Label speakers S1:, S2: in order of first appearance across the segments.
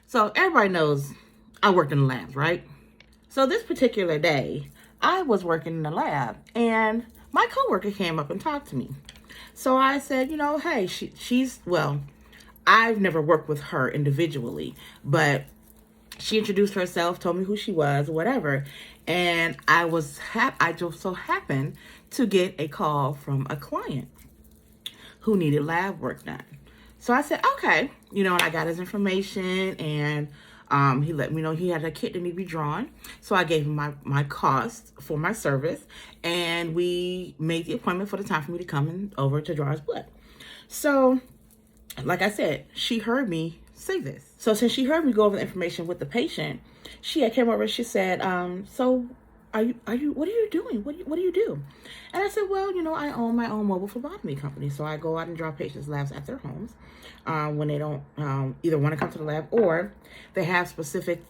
S1: So everybody knows I work in the labs, right? So this particular day, I was working in the lab and my coworker came up and talked to me. So I said, hey, well, I've never worked with her individually, but she introduced herself, told me who she was, whatever. And I just so happened to get a call from a client who needed lab work done. So I said, okay, and I got his information, and he let me know he had a kit that needed to be drawn. So I gave him my cost for my service, and we made the appointment for the time for me to come over to draw his blood. So, like I said, she heard me say this. So since she heard me go over the information with the patient, she had came over and she said, so what are you doing? What do you do? And I said, well, I own my own mobile phlebotomy company. So I go out and draw patients' labs at their homes when they don't either want to come to the lab or they have specific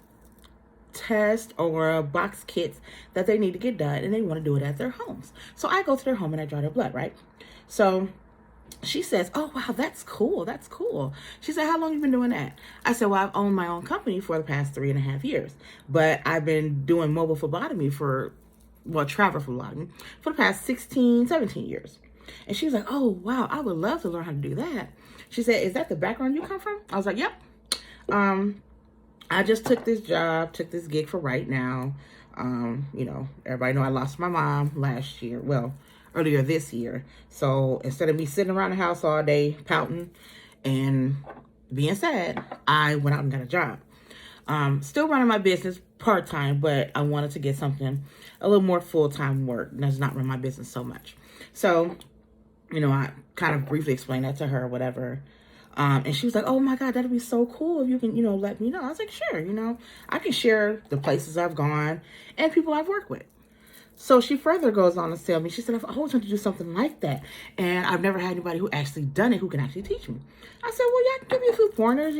S1: tests or box kits that they need to get done and they want to do it at their homes. So I go to their home and I draw their blood, right? So she says, oh, wow, that's cool. That's cool. She said, how long have you been doing that? I said, well, I've owned my own company for the past 3.5 years, but I've been doing mobile phlebotomy travel phlebotomy for the past 16, 17 years. And she was like, oh, wow, I would love to learn how to do that. She said, is that the background you come from? I was like, yep. I just took this gig for right now. Everybody know I lost my mom last year. Well, earlier this year. So instead of me sitting around the house all day pouting and being sad, I went out and got a job. Still running my business part-time, but I wanted to get something a little more full-time work. Does not run my business so much. So, I kind of briefly explained that to her or whatever. And she was like, oh my God, that'd be so cool if you can, let me know. I was like, sure, I can share the places I've gone and people I've worked with. So she further goes on to tell me, she said, I've always wanted to do something like that. And I've never had anybody who actually done it who can actually teach me. I said, well, yeah, I can give you a few pointers,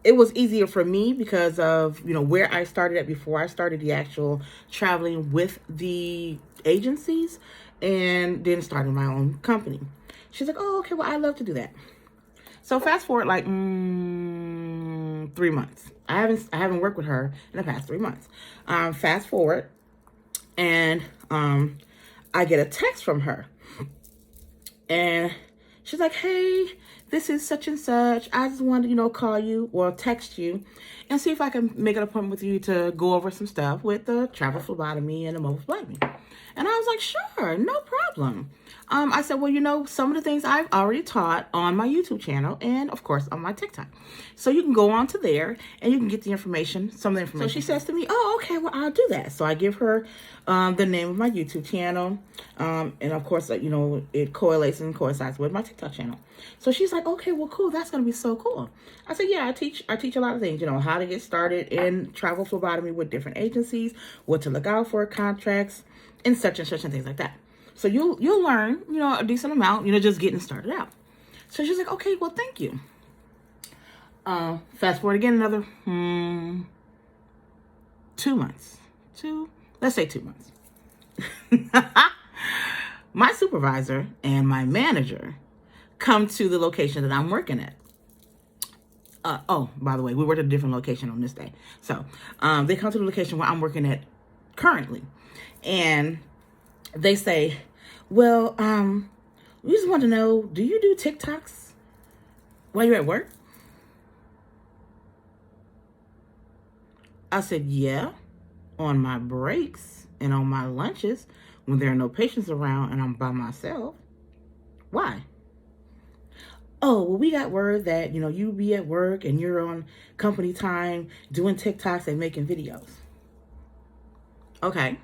S1: it was easier for me because of, where I started at before I started the actual traveling with the agencies and then starting my own company. She's like, oh, okay, well, I'd love to do that. So fast forward 3 months. I haven't worked with her in the past 3 months. Fast forward. And I get a text from her. And she's like, hey, this is such and such. I just wanted to, call you or text you and see if I can make an appointment with you to go over some stuff with the travel phlebotomy and the mobile phlebotomy. And I was like, sure, no problem. I said, well, some of the things I've already taught on my YouTube channel and, of course, on my TikTok. So you can go on to there and you can get some of the information. So she says to me, oh, okay, well, I'll do that. So I give her the name of my YouTube channel. And, of course, it correlates and coincides with my TikTok channel. So she's like, okay, well, cool. That's going to be so cool. I said, yeah, I teach a lot of things, how to get started in travel phlebotomy with different agencies, what to look out for, contracts, and such and things like that. So you'll learn, a decent amount, just getting started out. So she's like, okay, well, thank you. Fast forward again, another 2 months. Let's say 2 months. My supervisor and my manager come to the location that I'm working at. By the way, we worked at a different location on this day. So they come to the location where I'm working at currently. And they say, well, we just want to know, do you do TikToks while you're at work? I said, yeah, on my breaks and on my lunches when there are no patients around and I'm by myself. Why? Oh, well, we got word that, you be at work and you're on company time doing TikToks and making videos. Okay.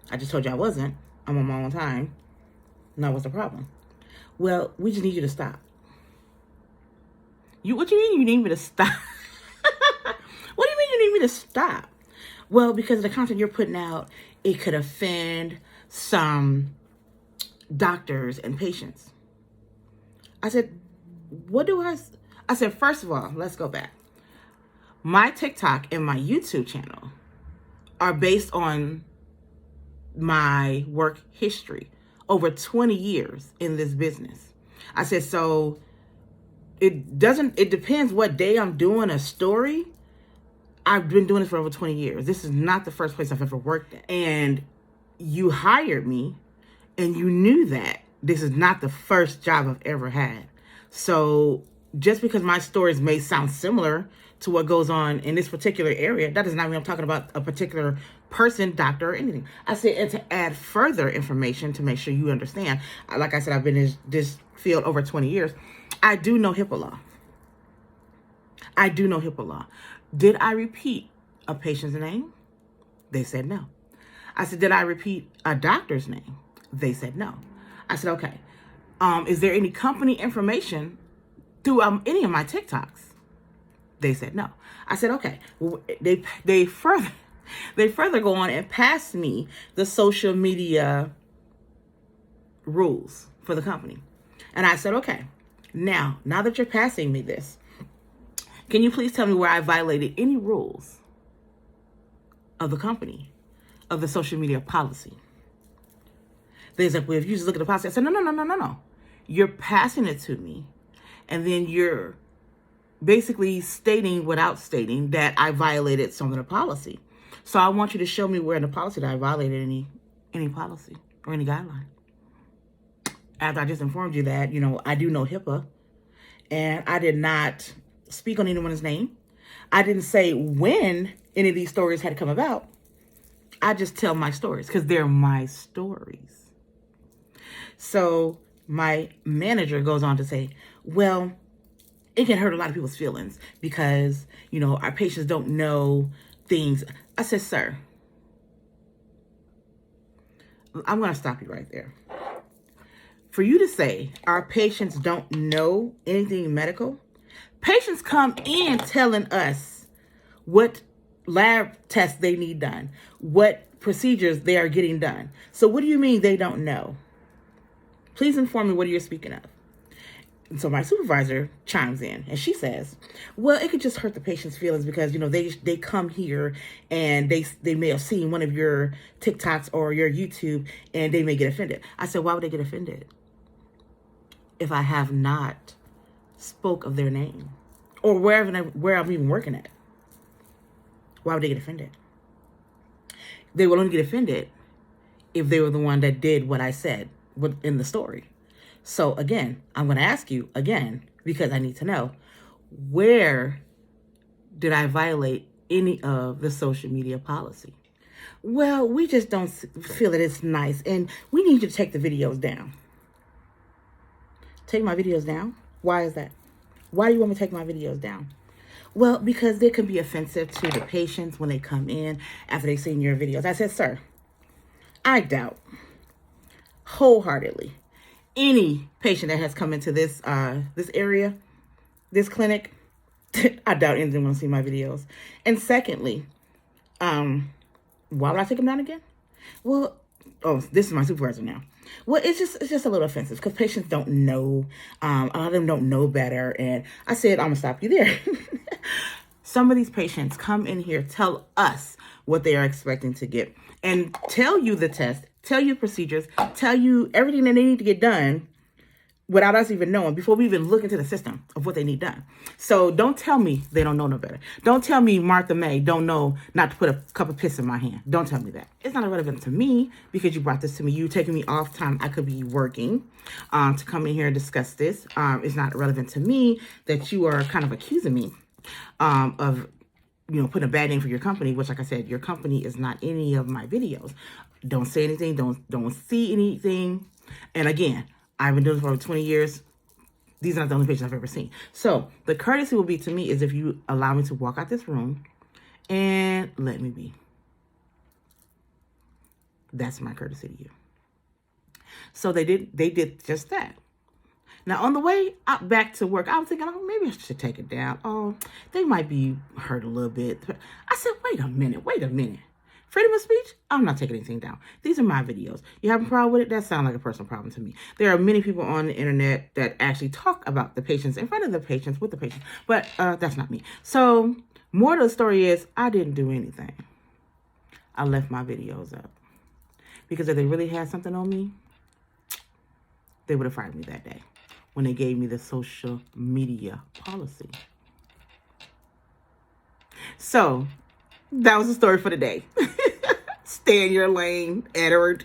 S1: I just told you I wasn't. I'm on my own time. Now, what's the problem? Well, we just need you to stop. What do you mean you need me to stop? What do you mean you need me to stop? Well, because the content you're putting out, it could offend some doctors and patients. I said, I said, first of all, let's go back. My TikTok and my YouTube channel are based on my work history, over 20 years in this business. I said, so it depends what day I'm doing a story. I've been doing this for over 20 years. This is not the first place I've ever worked at. And you hired me and you knew that this is not the first job I've ever had. So just because my stories may sound similar to what goes on in this particular area, that does not mean I'm talking about a particular person, doctor, or anything. I say it to add further information to make sure you understand. Like I said, I've been in this field over 20 years. I do know HIPAA law. I do know HIPAA law. Did I repeat a patient's name? They said no. I said, did I repeat a doctor's name? They said no. I said, okay. Is there any company information through any of my TikToks? They said no. I said, okay. They further go on and pass me the social media rules for the company. And I said, okay, now that you're passing me this, can you please tell me where I violated any rules of the company, of the social media policy? They said, well, if you just look at the policy, I said, no. You're passing it to me, and then you're basically stating without stating that I violated some of the policy. So I want you to show me where in the policy that I violated any policy or any guideline. After I just informed you that, I do know HIPAA, and I did not speak on anyone's name. I didn't say when any of these stories had come about. I just tell my stories because they're my stories. So my manager goes on to say, well, it can hurt a lot of people's feelings because, our patients don't know things. I said, sir, I'm going to stop you right there. For you to say our patients don't know anything medical, patients come in telling us what lab tests they need done, what procedures they are getting done. So what do you mean they don't know? Please inform me what you're speaking of. And so my supervisor chimes in and she says, well, it could just hurt the patient's feelings because, they come here and they may have seen one of your TikToks or your YouTube and they may get offended. I said, why would they get offended if I have not spoke of their name or where I'm even working at? Why would they get offended? They will only get offended if they were the one that did what I said in the story. So again, I'm going to ask you again, because I need to know, where did I violate any of the social media policy? Well, we just don't feel that it's nice and we need you to take the videos down. Take my videos down? Why is that? Why do you want me to take my videos down? Well, because they can be offensive to the patients when they come in after they've seen your videos. I said, sir, I doubt wholeheartedly any patient that has come into this area, this clinic, I doubt anyone will see my videos. And secondly, why would I take them down again? Well, this is my supervisor now. Well, it's just a little offensive because patients don't know. A lot of them don't know better. And I said, I'm gonna stop you there. Some of these patients come in here, tell us what they are expecting to get, and tell you the test, tell you procedures, tell you everything that they need to get done without us even knowing, before we even look into the system of what they need done. So don't tell me they don't know no better. Don't tell me Martha May don't know not to put a cup of piss in my hand. Don't tell me that. It's not irrelevant to me because you brought this to me. You taking me off time I could be working to come in here and discuss this. It's not relevant to me that you are kind of accusing me of putting a bad name for your company, which, like I said, your company is not any of my videos. Don't say anything. Don't see anything. And again, I've been doing this for over 20 years. These are not the only patients I've ever seen. So the courtesy will be to me is if you allow me to walk out this room and let me be. That's my courtesy to you. So they did just that. Now, on the way out back to work, I was thinking, maybe I should take it down. Oh, they might be hurt a little bit. I said, wait a minute. Freedom of speech? I'm not taking anything down. These are my videos. You have a problem with it? That sounds like a personal problem to me. There are many people on the internet that actually talk about the patients in front of the patients, with the patients. But that's not me. So, more of the story is, I didn't do anything. I left my videos up. Because if they really had something on me, they would have fired me that day. when they gave me the social media policy. So that was the story for the day. Stay in your lane, Edward.